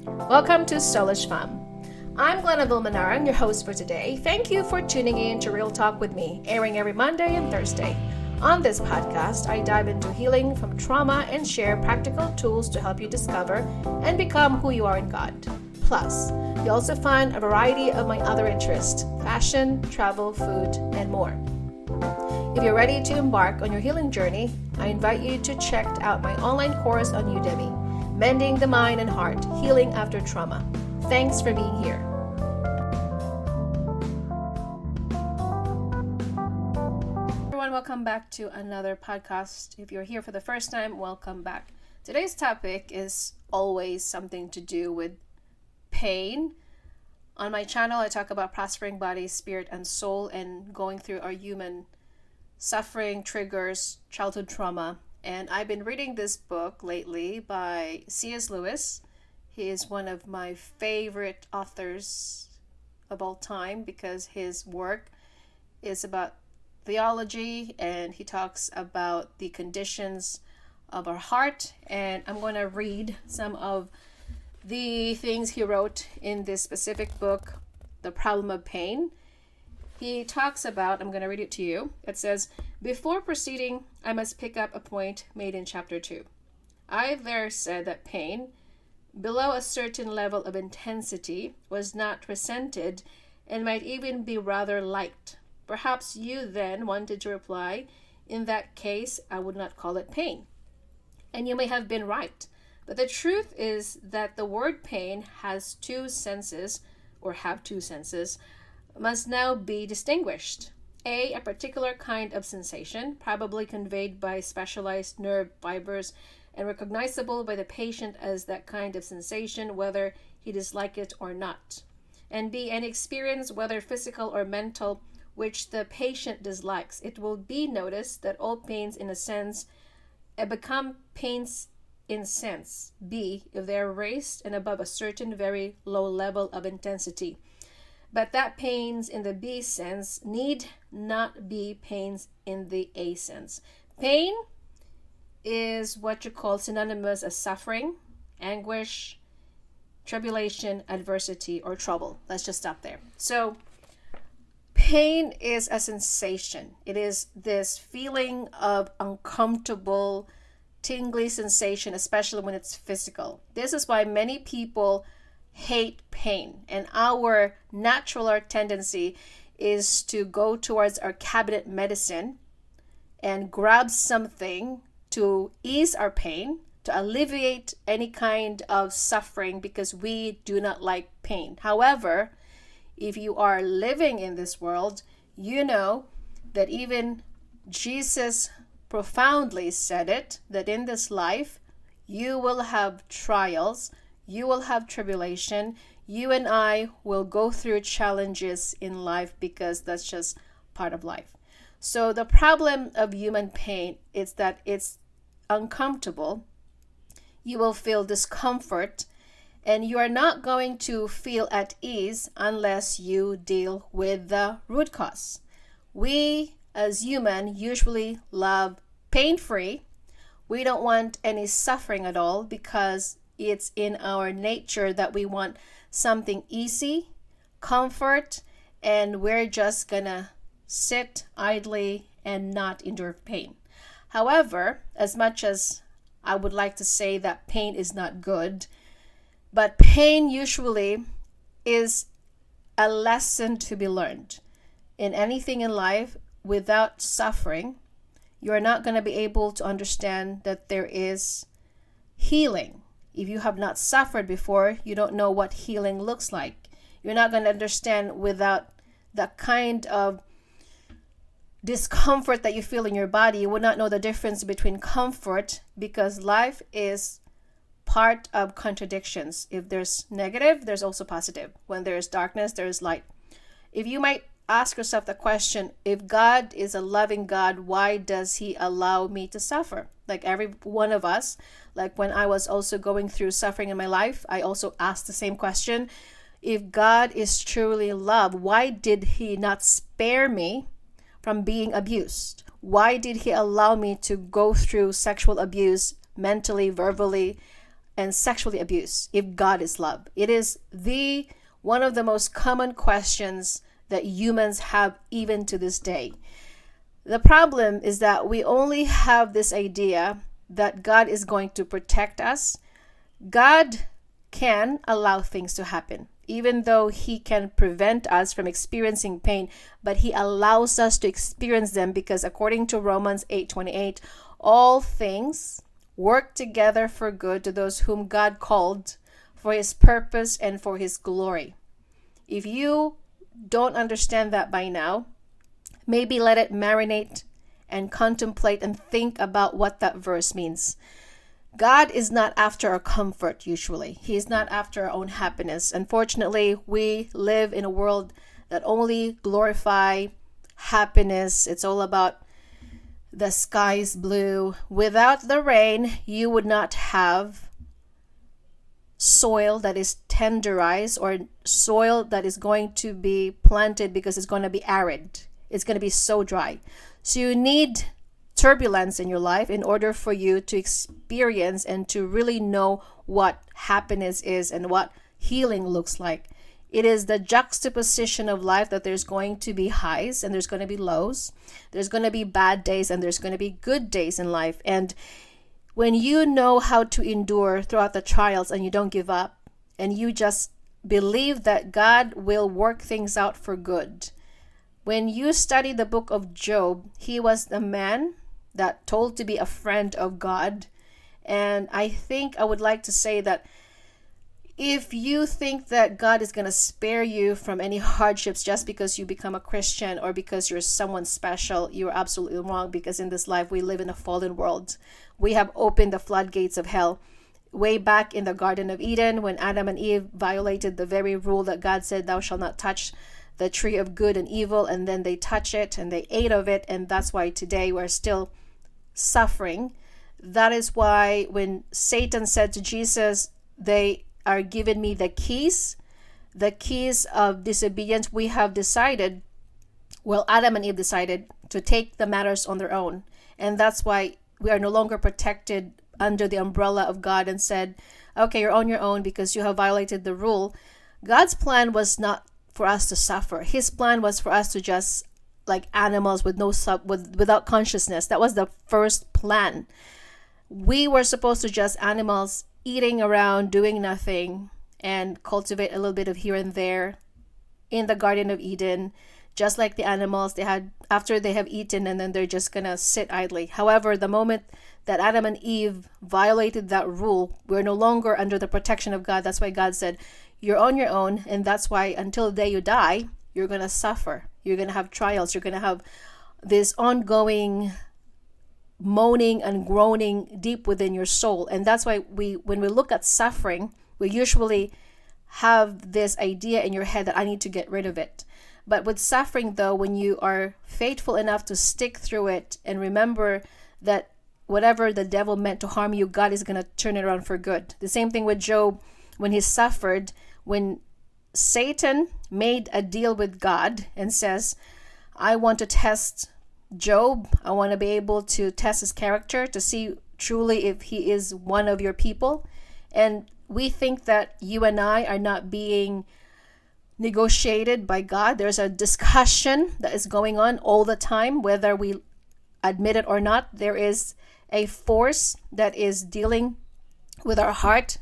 Welcome to Soulishfemme. I'm Glenna Vilmanarang, your host for today. Thank you for tuning in to Real Talk with me, airing every Monday and Thursday. On this podcast, I dive into healing from trauma and share practical tools to help you discover and become who you are in God. Plus, you'll also find a variety of my other interests: fashion, travel, food, and more. If you're ready to embark on your healing journey, I invite you to check out my online course on Udemy, Mending the Mind and Heart, Healing After Trauma. Thanks for being here. Everyone, welcome back to another podcast. If you're here for the first time, welcome back. Today's topic is always something to do with pain. On my channel, I talk about prospering body, spirit, and soul, and going through our human suffering, triggers, childhood trauma. And I've been reading this book lately by C.S. Lewis. He is one of my favorite authors of all time because his work is about theology and he talks about the conditions of our heart. And I'm going to read some of the things he wrote in this specific book, The Problem of Pain. He talks about, I'm going to read it to you. It says, "Before proceeding, I must pick up a point made in chapter 2. I there said that pain, below a certain level of intensity, was not resented and might even be rather liked. Perhaps you then wanted to reply, in that case, I would not call it pain. And you may have been right. But the truth is that the word pain has two senses, must now be distinguished. A particular kind of sensation, probably conveyed by specialized nerve fibers and recognizable by the patient as that kind of sensation, whether he dislike it or not. And B, an experience, whether physical or mental, which the patient dislikes. It will be noticed that all pains, in a sense, become pains in sense. B, if they are raised and above a certain very low level of intensity. But that pains in the B sense need not be pains in the A sense. Pain is what you call synonymous as suffering, anguish, tribulation, adversity, or trouble. Let's just stop there. So, pain is a sensation. It is this feeling of uncomfortable, tingly sensation, especially when it's physical. This is why many people hate pain, and our natural tendency is to go towards our cabinet medicine and grab something to ease our pain, to alleviate any kind of suffering, because we do not like pain. However, if you are living in this world, you know that even Jesus profoundly said it, that in this life you will have trials, you will have tribulation. You and I will go through challenges in life because that's just part of life. So the problem of human pain is that it's uncomfortable. You will feel discomfort, and you are not going to feel at ease unless you deal with the root cause. We as human usually love pain-free. We don't want any suffering at all because it's in our nature that we want something easy, comfort, and we're just gonna sit idly and not endure pain. However, as much as I would like to say that pain is not good, but pain usually is a lesson to be learned. In anything in life, without suffering, you're not going to be able to understand that there is healing. If you have not suffered before, you don't know what healing looks like. You're not going to understand without the kind of discomfort that you feel in your body. You would not know the difference between comfort, because life is part of contradictions. If there's negative, there's also positive. When there's darkness, there's light. If you might ask yourself the question, if God is a loving God, why does he allow me to suffer? Like every one of us, like when I was also going through suffering in my life, I also asked the same question. If God is truly love, why did he not spare me from being abused? Why did he allow me to go through sexual abuse mentally, verbally, and sexually abused if God is love? It is one of the most common questions that humans have even to this day. The problem is that we only have this idea that God is going to protect us. God can allow things to happen, even though he can prevent us from experiencing pain, but he allows us to experience them because according to Romans 8:28, all things work together for good to those whom God called for his purpose and for his glory. If you don't understand that by now, maybe let it marinate and contemplate and think about what that verse means. God is not after our comfort usually. He is not after our own happiness. Unfortunately, we live in a world that only glorify happiness. It's all about the sky's blue. Without the rain, you would not have soil that is tenderized or soil that is going to be planted because it's going to be arid. It's going to be so dry. So you need turbulence in your life in order for you to experience and to really know what happiness is and what healing looks like. It is the juxtaposition of life that there's going to be highs and there's going to be lows. There's going to be bad days and there's going to be good days in life. And when you know how to endure throughout the trials and you don't give up and you just believe that God will work things out for good. When you study the book of Job, he was the man that told to be a friend of God. And I think I would like to say that if you think that God is going to spare you from any hardships just because you become a Christian or because you're someone special, you're absolutely wrong, because in this life we live in a fallen world. We have opened the floodgates of hell. Way back in the Garden of Eden, when Adam and Eve violated the very rule that God said, thou shalt not touch the tree of good and evil, and then they touch it and they ate of it, and that's why today we're still suffering. That is why when Satan said to Jesus, they are giving me the keys of disobedience, we have decided, well, Adam and Eve decided to take the matters on their own. And that's why we are no longer protected under the umbrella of God and said, okay, you're on your own because you have violated the rule. God's plan was not for us to suffer. His plan was for us to just like animals without consciousness. That was the first plan. We were supposed to just animals eating around, doing nothing, and cultivate a little bit of here and there in the Garden of Eden, just like the animals. They had, after they have eaten, and then they're just gonna sit idly. However, the moment that Adam and Eve violated that rule, we're no longer under the protection of God. That's why God said, you're on your own, and that's why until the day you die, you're gonna suffer. You're gonna have trials. You're gonna have this ongoing moaning and groaning deep within your soul. And that's why when we look at suffering, we usually have this idea in your head that I need to get rid of it. But with suffering, though, when you are faithful enough to stick through it and remember that whatever the devil meant to harm you, God is going to turn it around for good. The same thing with Job when he suffered, when Satan made a deal with God and says, I want to test Job. I want to be able to test his character to see truly if he is one of your people. And we think that you and I are not being negotiated by God. There's a discussion that is going on all the time, whether we admit it or not. There is a force that is dealing with our heart.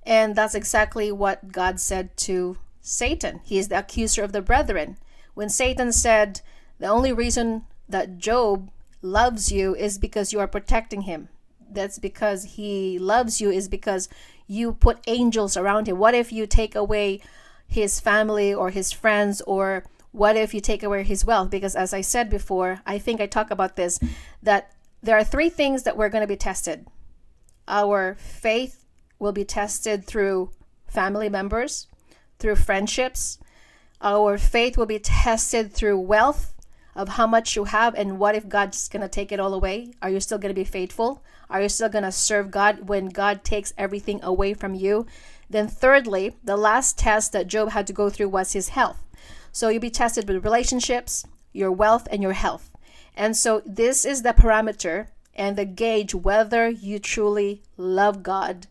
And that's exactly what God said to Satan. He is the accuser of the brethren. When Satan said, the only reason that Job loves you is because you are protecting him. That's because he loves you is because you put angels around him. What if you take away his family or his friends, or what if you take away his wealth? Because as I said before, I think I talk about this, that there are three things that we're going to be tested. Our faith will be tested through family members, through friendships. Our faith will be tested through wealth, of how much you have, and what if God's going to take it all away? Are you still going to be faithful? Are you still going to serve God when God takes everything away from you? Then thirdly, the last test that Job had to go through was his health. So you'll be tested with relationships, your wealth, and your health. And so this is the parameter and the gauge whether you truly love God.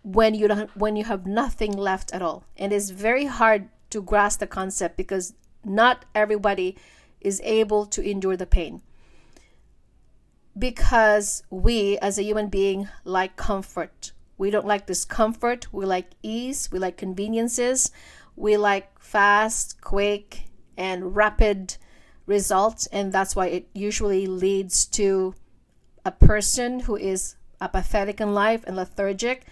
when you have nothing left at all. And it's very hard to grasp the concept because not everybody is able to endure the pain. Because we as a human being like comfort. We don't like discomfort. We like ease. We like conveniences. We like fast, quick, and rapid results. And that's why it usually leads to a person who is apathetic in life and lethargic.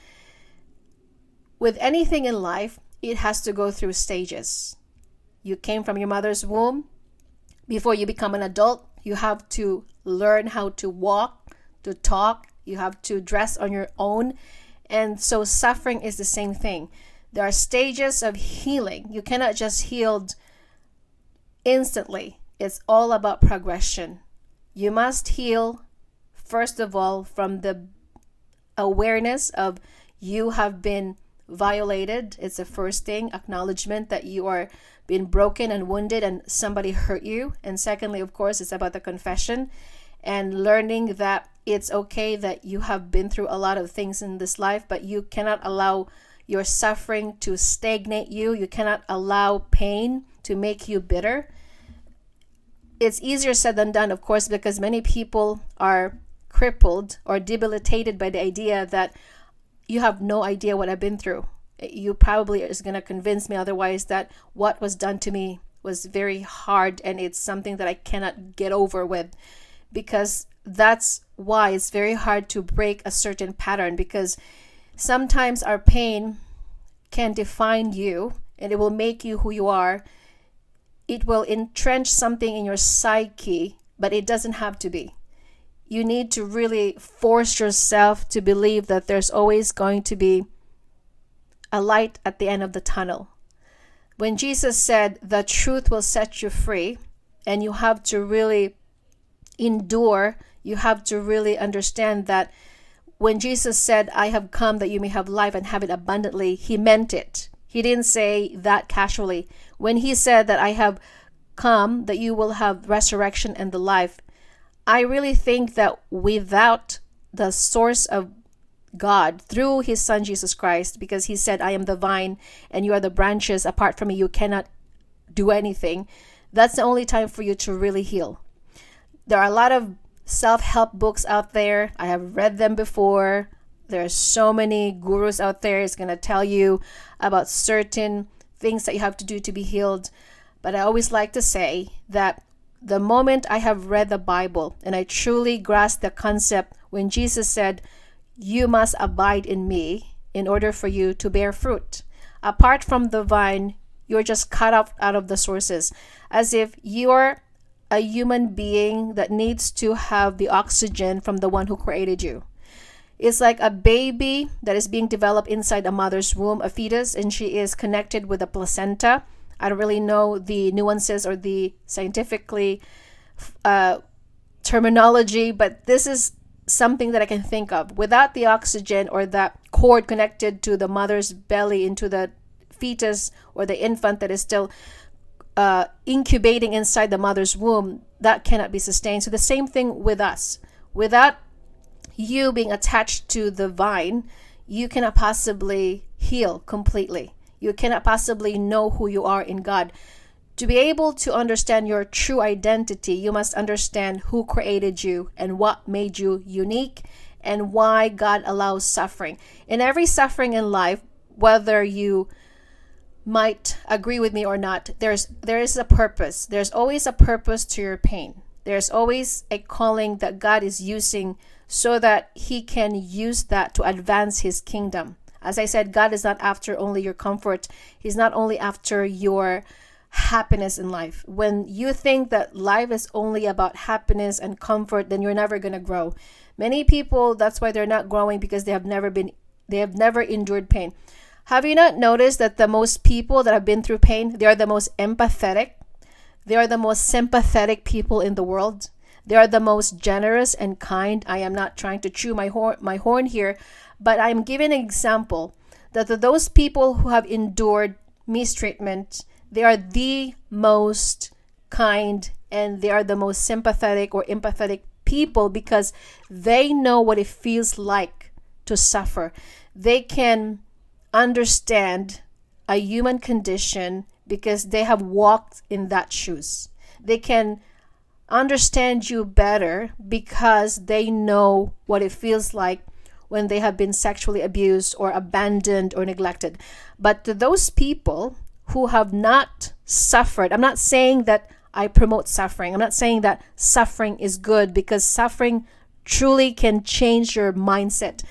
With anything in life, it has to go through stages. You came from your mother's womb. Before you become an adult, you have to learn how to walk, to talk. You have to dress on your own. And so suffering is the same thing. There are stages of healing. You cannot just heal instantly. It's all about progression. You must heal, first of all, from the awareness of you have been violated. It's the first thing, acknowledgement that you are being broken and wounded and somebody hurt you. And secondly, of course, it's about the confession and learning that it's okay that you have been through a lot of things in this life, but you cannot allow your suffering to stagnate you. You cannot allow pain to make you bitter. It's easier said than done, of course, because many people are crippled or debilitated by the idea that you have no idea what I've been through. You probably is going to convince me otherwise that what was done to me was very hard and it's something that I cannot get over with, because that's why it's very hard to break a certain pattern, because sometimes our pain can define you and it will make you who you are. It will entrench something in your psyche, but it doesn't have to be. You need to really force yourself to believe that there's always going to be a light at the end of the tunnel. When Jesus said the truth will set you free, and you have to really endure, you have to really understand that when Jesus said, I have come that you may have life and have it abundantly, he meant it. He didn't say that casually. When he said that I have come that you will have resurrection and the life, I really think that without the source of God through his son Jesus Christ, because he said, I am the vine and you are the branches, apart from me you cannot do anything, that's the only time for you to really heal. There are a lot of self-help books out there. I have read them before. There are so many gurus out there. It's going to tell you about certain things that you have to do to be healed. But I always like to say that the moment I have read the Bible and I truly grasp the concept when Jesus said, you must abide in me in order for you to bear fruit. Apart from the vine, you're just cut off out of the sources, as if you're a human being that needs to have the oxygen from the one who created you. It's like a baby that is being developed inside a mother's womb, a fetus, and she is connected with a placenta. I don't really know the nuances or the scientifically terminology, but this is something that I can think of. Without the oxygen or that cord connected to the mother's belly into the fetus or the infant that is still incubating inside the mother's womb, that cannot be sustained. So the same thing with us. Without you being attached to the vine, you cannot possibly heal completely. You cannot possibly know who you are in God. To be able to understand your true identity, you must understand who created you and what made you unique and why God allows suffering. In every suffering in life, whether you might agree with me or not, there is a purpose. There's always a purpose to your pain. There's always a calling that God is using so that he can use that to advance his kingdom. As I said, God is not after only your comfort. He's not only after your happiness in life. When you think that life is only about happiness and comfort, then you're never going to grow. Many people, that's why they're not growing, because they have never endured pain. Have you not noticed that the most people that have been through pain, they are the most empathetic? They are the most sympathetic people in the world. They are the most generous and kind. I am not trying to chew my horn here, but I'm giving an example that those people who have endured mistreatment, they are the most kind and they are the most sympathetic or empathetic people, because they know what it feels like to suffer. they can understand a human condition because they have walked in that shoes. They can understand you better because they know what it feels like when they have been sexually abused or abandoned or neglected. But to those people who have not suffered, I'm not saying that I promote suffering. I'm not saying that suffering is good, because suffering truly can change your mindset.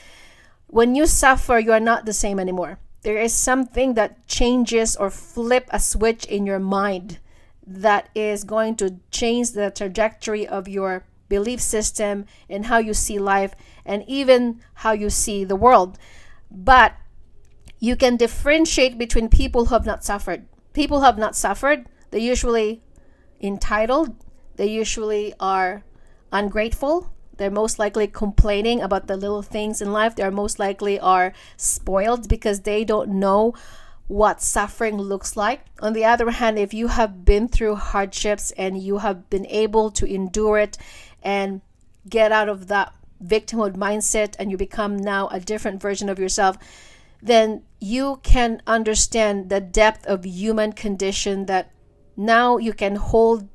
When you suffer, you are not the same anymore. There is something that changes or flip a switch in your mind that is going to change the trajectory of your belief system and how you see life and even how you see the world. But you can differentiate between people who have not suffered. People who have not suffered, they're usually entitled, they usually are ungrateful, they're most likely complaining about the little things in life, they're most likely are spoiled because they don't know what suffering looks like. On the other hand, if you have been through hardships and you have been able to endure it and get out of that victimhood mindset and you become now a different version of yourself, then you can understand the depth of human condition, that now you can hold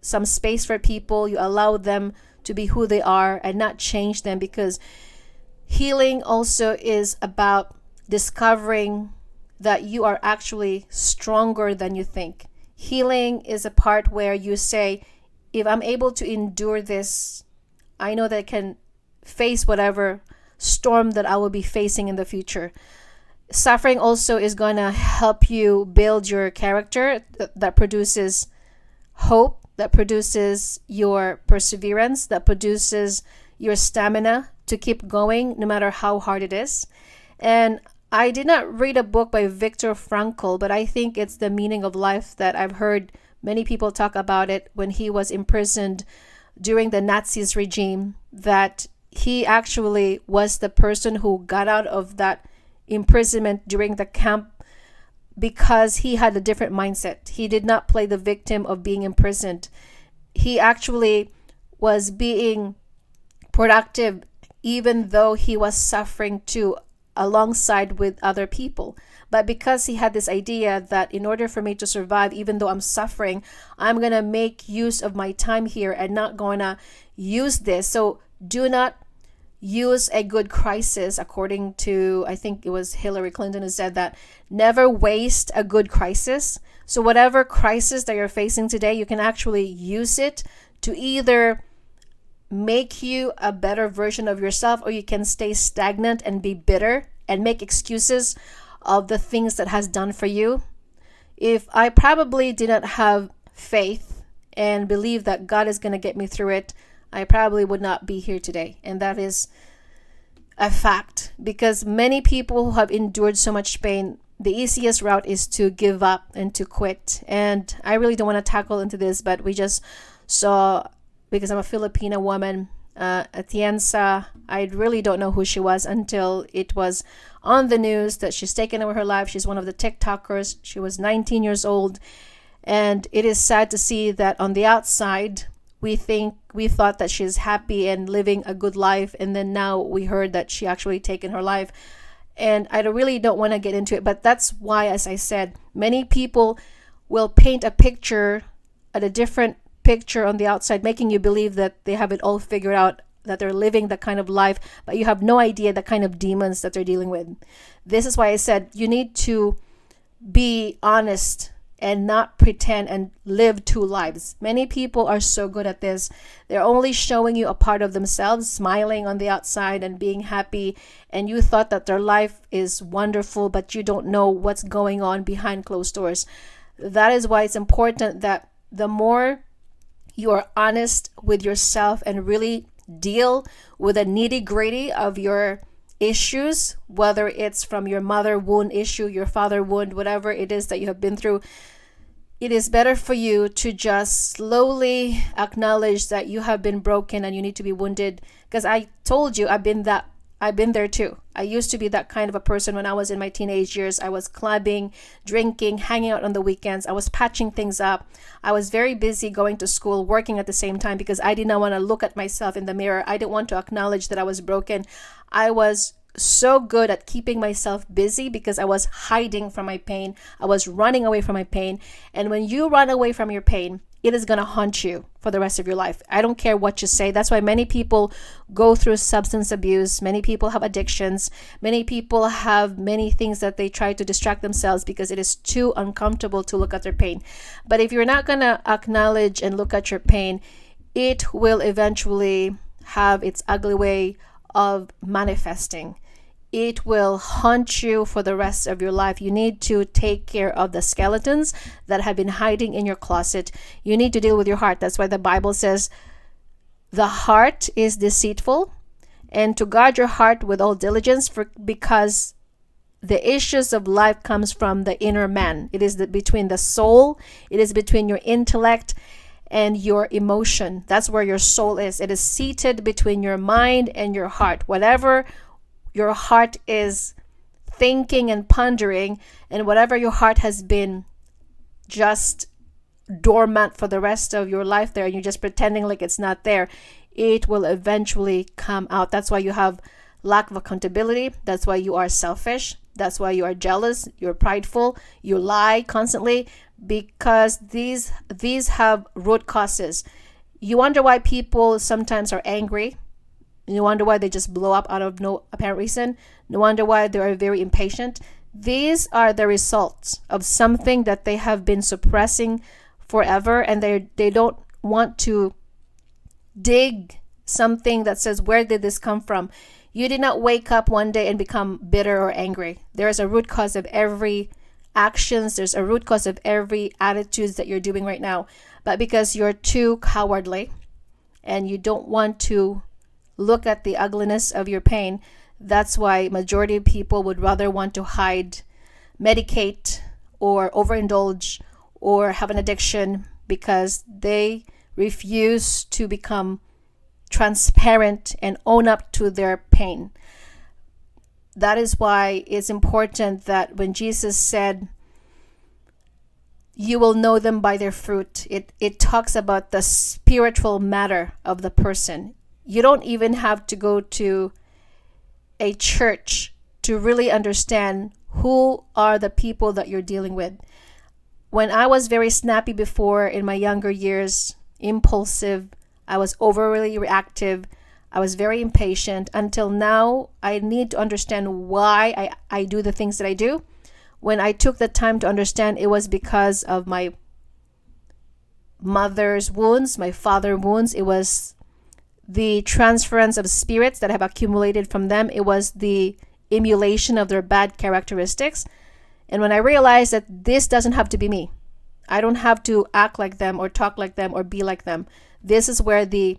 some space for people. You allow them to be who they are and not change them, because healing also is about discovering that you are actually stronger than you think. Healing is a part where you say, if I'm able to endure this, I know that I can face whatever storm that I will be facing in the future. Suffering also is going to help you build your character that produces hope, that produces your perseverance, that produces your stamina to keep going no matter how hard it is. And I did not read a book by Viktor Frankl, but I think it's The Meaning of Life that I've heard many people talk about it when he was imprisoned during the Nazis regime, that he actually was the person who got out of that imprisonment during the camp because he had a different mindset. He did not play the victim of being imprisoned. He actually was being productive even though he was suffering too, alongside with other people. But because he had this idea that in order for me to survive, even though I'm suffering, I'm going to make use of my time here and not going to use this. So do not use a good crisis, according to, I think it was Hillary Clinton who said that, never waste a good crisis. So whatever crisis that you're facing today, you can actually use it to either make you a better version of yourself, or you can stay stagnant and be bitter and make excuses of the things that has done for you. If I probably didn't have faith and believe that God is going to get me through it, I probably would not be here today. And that is a fact, because many people who have endured so much pain, the easiest route is to give up and to quit. And I really don't want to tackle into this, but we just saw, because I'm a Filipina woman, Atienza, I really don't know who she was until it was on the news that she's taken over her life. She's one of the TikTokers. She was 19 years old. And it is sad to see that on the outside, we thought that she's happy and living a good life. And then now we heard that she actually taken her life. And I really don't want to get into it. But that's why, as I said, many people will paint a picture, at a different picture on the outside, making you believe that they have it all figured out, that they're living the kind of life, but you have no idea the kind of demons that they're dealing with. This is why I said you need to be honest and not pretend and live two lives. Many people are so good at this. They're only showing you a part of themselves, smiling on the outside and being happy, and you thought that their life is wonderful, but you don't know what's going on behind closed doors. That is why it's important that the more you are honest with yourself and really deal with the nitty-gritty of your issues, whether it's from your mother wound issue, your father wound, whatever it is that you have been through, it is better for you to just slowly acknowledge that you have been broken and you need to be wounded. Because I told you, I've been there too. I used to be that kind of a person when I was in my teenage years. I was clubbing, drinking, hanging out on the weekends. I was patching things up. I was very busy going to school, working at the same time, because I did not want to look at myself in the mirror. I didn't want to acknowledge that I was broken. I was so good at keeping myself busy because I was hiding from my pain. I was running away from my pain. And when you run away from your pain, it is going to haunt you for the rest of your life. I don't care what you say. That's why many people go through substance abuse. Many people have addictions. Many people have many things that they try to distract themselves because it is too uncomfortable to look at their pain. But if you're not going to acknowledge and look at your pain, it will eventually have its ugly way of manifesting. It will haunt you for the rest of your life. You need to take care of the skeletons that have been hiding in your closet. You need to deal with your heart. That's why the Bible says the heart is deceitful, and to guard your heart with all diligence, because the issues of life comes from the inner man. It is between the soul, it is between your intellect and your emotion. That's where your soul is. It is seated between your mind and your heart. Whatever your heart is thinking and pondering, and whatever your heart has been just dormant for the rest of your life there, and you're just pretending like it's not there, it will eventually come out. That's why you have lack of accountability. That's why you are selfish. That's why you are jealous. You're prideful. You lie constantly, because these have root causes. You wonder why people sometimes are angry. You wonder why they just blow up out of no apparent reason. No wonder why they are very impatient. These are the results of something that they have been suppressing forever, and they don't want to dig something that says, where did this come from? You did not wake up one day and become bitter or angry. There is a root cause of every actions. There's a root cause of every attitudes that you're doing right now. But because you're too cowardly and you don't want to look at the ugliness of your pain, that's why majority of people would rather want to hide, medicate, or overindulge, or have an addiction, because they refuse to become transparent and own up to their pain. That is why it's important that when Jesus said, you will know them by their fruit, it talks about the spiritual matter of the person. You don't even have to go to a church to really understand who are the people that you're dealing with. When I was very snappy before, in my younger years, impulsive, I was overly reactive, I was very impatient. Until now, I need to understand why I do the things that I do. When I took the time to understand, it was because of my mother's wounds, my father's wounds. It was the transference of spirits that have accumulated from them. It was the emulation of their bad characteristics. And when I realized that this doesn't have to be me, I don't have to act like them or talk like them or be like them. This is where the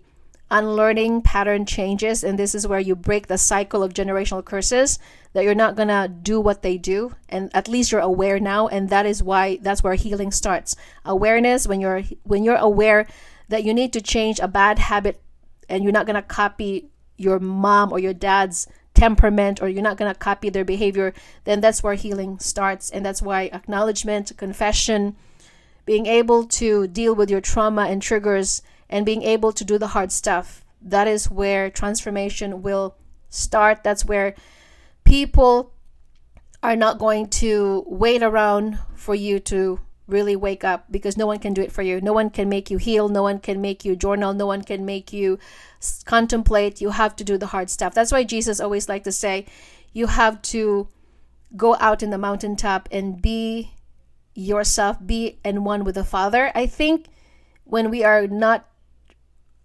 unlearning pattern changes, and this is where you break the cycle of generational curses, that you're not gonna do what they do, and at least you're aware now. And that's where healing starts. Awareness, when you're aware that you need to change a bad habit, and you're not going to copy your mom or your dad's temperament, or you're not going to copy their behavior, then that's where healing starts. And that's why acknowledgement, confession, being able to deal with your trauma and triggers, and being able to do the hard stuff, that is where transformation will start. That's where people are not going to wait around for you to really wake up, because no one can do it for you. No one can make you heal. No one can make you journal. No one can make you contemplate. You have to do the hard stuff. That's why Jesus always liked to say, you have to go out in the mountaintop and be yourself, be in one with the Father. I think when we are not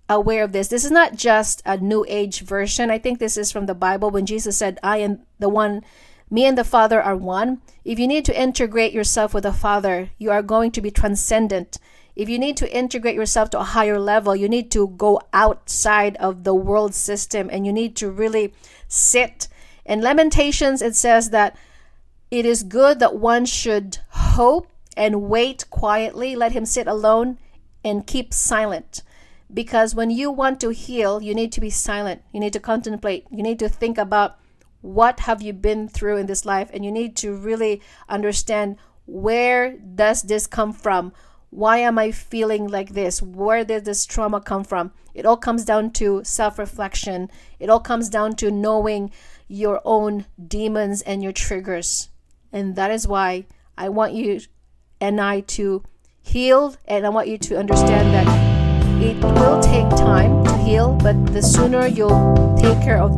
aware of this is not just a new age version. I think this is from the Bible, when Jesus said, I am the one, me and the Father are one. If you need to integrate yourself with the Father, you are going to be transcendent. If you need to integrate yourself to a higher level, you need to go outside of the world system, and you need to really sit. In Lamentations, it says that it is good that one should hope and wait quietly. Let him sit alone and keep silent. Because when you want to heal, you need to be silent. You need to contemplate. You need to think about what have you been through in this life, and you need to really understand, where does this come from? Why am I feeling like this? Where did this trauma come from? It all comes down to self-reflection. It all comes down to knowing your own demons and your triggers. And that is why I want you and I to heal, and I want you to understand that it will take time to heal, but the sooner you'll take care of that